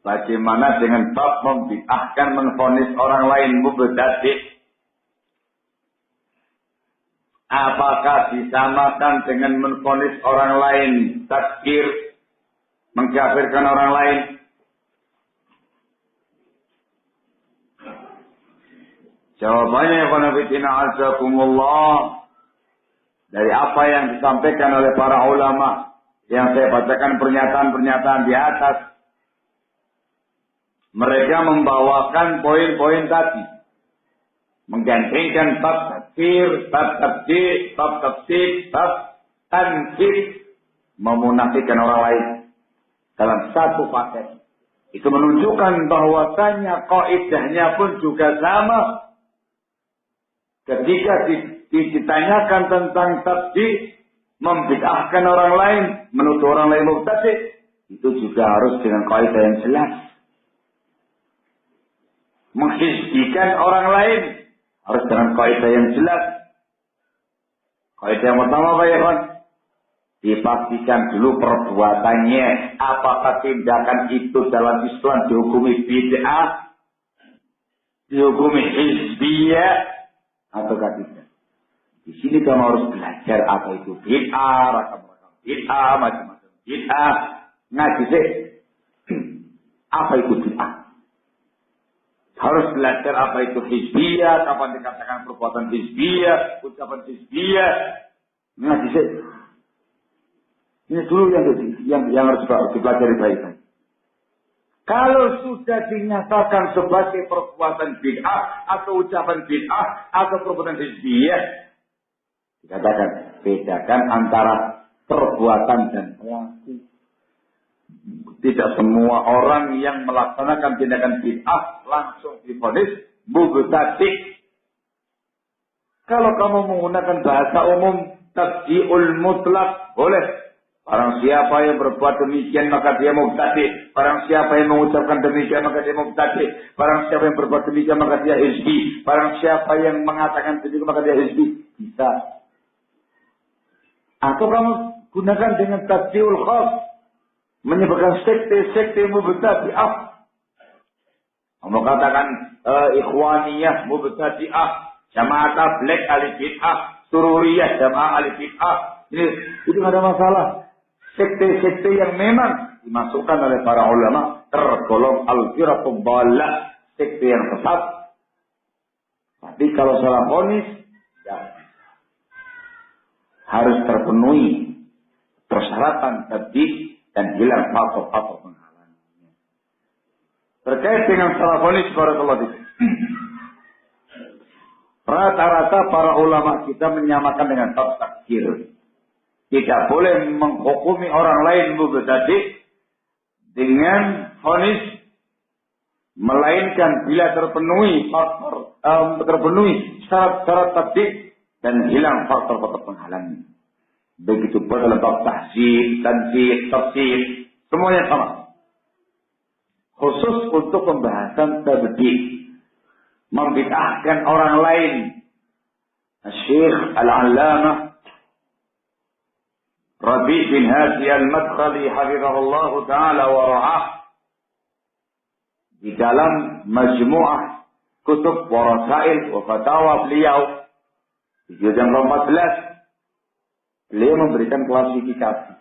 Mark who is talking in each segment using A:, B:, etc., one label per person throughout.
A: Bagaimana dengan bab membid'ahkan menvonis orang lain mubtadi'? Apakah disamakan dengan menvonis orang lain takfir, mengkafirkan orang lain? Jawabannya qanabitina azakumullah, dari apa yang disampaikan oleh para ulama yang saya bacakan pernyataan-pernyataan di atas, mereka membawakan poin-poin tadi, menggandengkan bab takfir, bab tabdi', bab tafsir, bab tankir, memunafikan orang lain dalam satu paket. Itu menunjukkan bahwasanya kaidahnya pun juga sama. Ketika ditanyakan tentang tabdi', membid'ahkan orang lain, menuduh orang lain mubtadi', itu juga harus dengan kaidah yang jelas. Menghizbikan orang lain harus dengan kaidah yang jelas. Kaidah yang pertama, Pak Ikhwan, dipastikan dulu perbuatannya. Apakah tindakan itu dalam Islam dihukumi bid'ah, dihukumi hizbiyah, ataukah tidak? Di sini kamu harus belajar apa itu bid'ah, ragam-ragam bid'ah, macam-macam bid'ah. Ngaji sih, apa itu bid'ah? Harus belajar apa itu hizbiyah, kapan dikatakan perbuatan hizbiyah, ucapan hizbiyah. Ngaji sih. Ini dulu yang harus dipelajari baik-baik. Kalau sudah dinyatakan sebagai perbuatan bid'ah atau ucapan bid'ah atau perbuatan hizbiyah, dikatakan bedakan antara perbuatan dan pelaku. Tidak semua orang yang melaksanakan tindakan bid'ah langsung divonis mubtadi'. Kalau kamu menggunakan bahasa umum tabdi'ul mutlak, boleh. Barang siapa yang berbuat demikian maka dia mubtadi'. Barang siapa yang mengucapkan demikian maka dia mubtadi'. Barang siapa yang berbuat demikian maka dia hizbi. Barang siapa yang mengatakan demikian maka dia hizbi. Bisa. Atau kamu gunakan dengan tabdi'ul khas, menyebabkan sekte-sekte mubtadi'ah. Kamu katakan ikhwaniyah mubtadi'ah, jamaah tabligh ahli bid'ah, sururiyah jamaah ahli bid'ah. Itu tidak ada masalah. Sekte-sekte yang memang dimasukkan oleh para ulama tergolong al-firaqud dhalah, sekte yang sesat. Tapi kalau salah vonis, ya, harus terpenuhi persyaratan tadi dan hilang faktor-faktor penghalangnya. Terkait dengan salah vonis, barakallahu fiik. Rata-rata para ulama kita menyamakan dengan bab takfir. Tidak boleh menghukumi orang lain mubtadi' dengan vonis, melainkan bila terpenuhi faktor, terpenuhi syarat-syarat tadi dan hilang faktor-faktor penghalangnya. Begitu pula dalam bab tahzib, tanzih, tafsir, semuanya sama. Khusus untuk pembahasan tabdi', membid'ahkan orang lain. Syekh Al-Allamah Rabi' bin Hadi Al-Madkhali hafizahullah ta'ala wa ra'ah, di dalam majmu'ah kutub wa rasail wa fatawa beliau di juz yang ke-14, beliau memberikan klasifikasi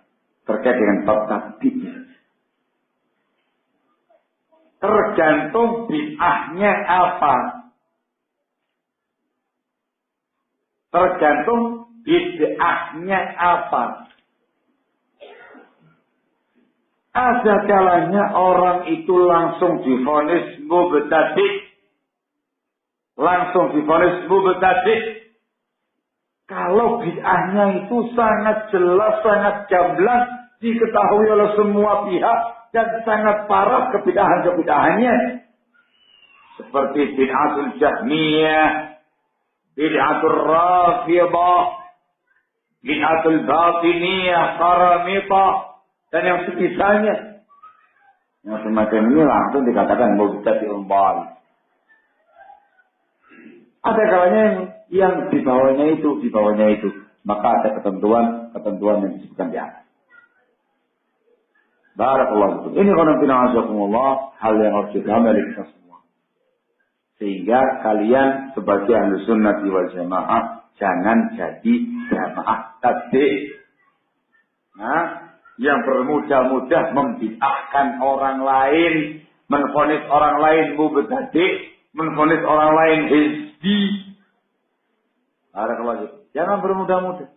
A: terkait dengan bab tabdi'. Tergantung bid'ahnya apa. Tergantung bid'ahnya apa. Ada kalanya orang itu langsung divonis mubtadi'. Langsung divonis mubtadi'. Kalau bid'ahnya itu sangat jelas, sangat gamblang, diketahui oleh semua pihak, dan sangat parah kebid'ahan-kebid'ahannya. Seperti bid'atul Jahmiyah, bid'atul Rafidhah, bid'atul Batiniyah, Qaramithah, dan yang sekitarnya. Yang semacam ini langsung dikatakan mubtadi'un dhalal. Ada kalanya yang di bawahnya itu. Maka ada ketentuan yang disebutkan di atas. Barakallahu. Ini qanafinazakumullah hal yang harus dipahami oleh kita semua. Sehingga kalian sebagai ahli sunnah wal jamaah jangan jadi jamaah tabligh. Nah, yang bermudah-mudah membid'ahkan orang lain, menvonis orang lain mubtadi', menvonis orang lain hizbi. Barakallahu. Jangan bermudah-mudah.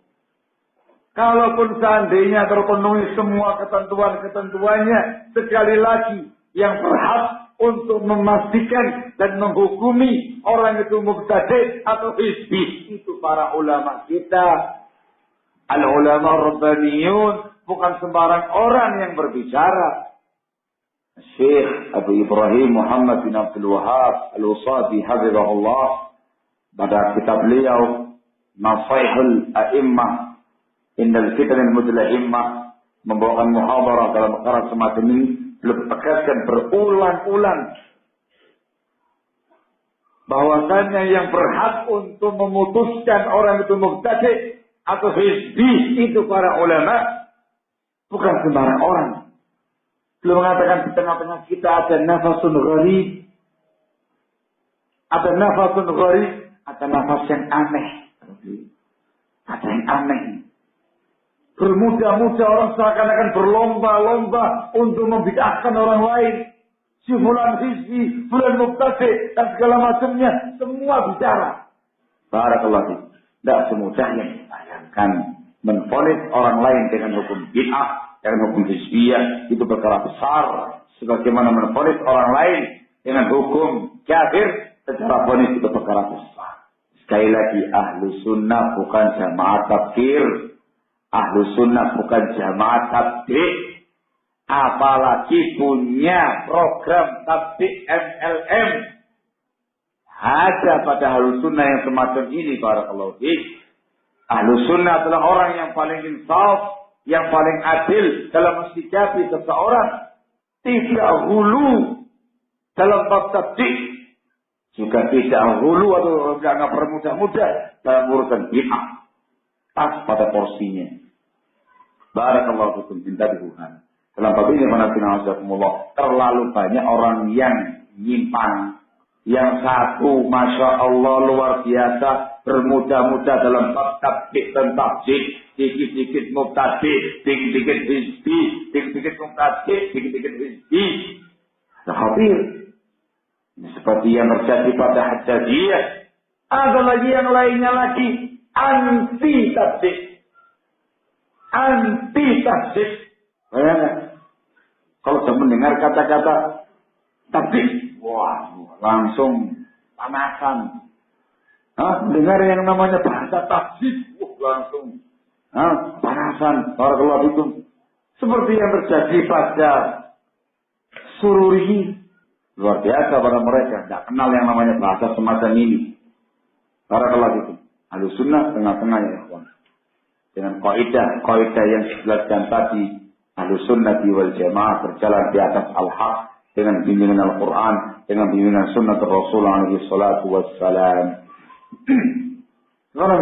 A: Kalaupun seandainya terpenuhi semua ketentuan-ketentuannya, sekali lagi yang berhak untuk memastikan dan menghukumi orang itu mubtadi' atau hizbi itu para ulama kita. Al-ulama rabbaniyun, bukan sembarang orang yang berbicara. Syekh Abu Ibrahim Muhammad bin Abdul Wahhab Al-Usadi hafizahullah pada kitab beliau Nasaihul A'immah Innal Fitanil Mudla'immah membawakan muhadarah dalam perkara semacam ini, belum tegaskan berulang-ulang bahwasanya yang berhak untuk memutuskan orang itu mubtadi' atau hizbi itu para ulama, bukan sembarang orang. Beliau mengatakan di tengah-tengah kita ada nafasun gharib, ada nafasun gharib, ada nafas yang aneh, ada yang aneh. Bermudah-mudah orang seakan-akan berlomba-lomba untuk membid'ahkan orang lain. Si fulan hizbi, fulan mubtadi' dan segala macamnya, semua bicara. Barakallahu. Tidak semudah yang dibayangkan. Menvonis orang lain dengan hukum bid'ah, dengan hukum hizbiyah, itu perkara besar. Sebagaimana menvonis orang lain dengan hukum kafir, secara vonis itu perkara besar. Sekali lagi, ahlu sunnah bukan jamaah tabligh. Ahlu sunnah bukan jamaah tabligh, apalagi punya program tabligh MLM. Ada pada ahlu sunnah yang semacam ini, barakallahu fiik. Ahlu sunnah adalah orang yang paling insaf, yang paling adil dalam mensikapi seseorang. Tidak hulu dalam bab tabligh, juga tidak hulu atau jangan bermudah-mudah dalam urusan bid'ah. Pas pada porsinya. Barakallahu fikum, cinta di Tuhan. Dalam bab ini terlalu banyak orang yang nyimpang. Yang satu, masya Allah luar biasa, bermudah-mudah dalam bab tabligh dan tabligh, dikit-dikit mubtadi', dikit-dikit hizbi, dikit-dikit mubtadi', dikit-dikit hizbi. Khatir. Seperti yang terjadi pada Hajjajiyah. Ada lagi yang lainnya lagi. Anti tabligh. Anti tabligh. Bayangkan. Kalau sudah mendengar kata-kata tabligh, wah, langsung panasan. Mendengar yang namanya bahasa tabligh, langsung panasan. Barakallahu fikum. Seperti yang terjadi pada Sururi. Luar biasa pada mereka. Tidak kenal yang namanya bahasa semacam ini. Barakallahu fikum. Ahlu sunnah tengah-tengah ya ikhwan. Dengan kaidah yang dijelaskan tadi, ahlu sunnah wal jamaah berjalan di atas al-haq dengan bimbingan Al-Quran, dengan bimbingan sunnah Rasul alaihi salatu wassalam. Karena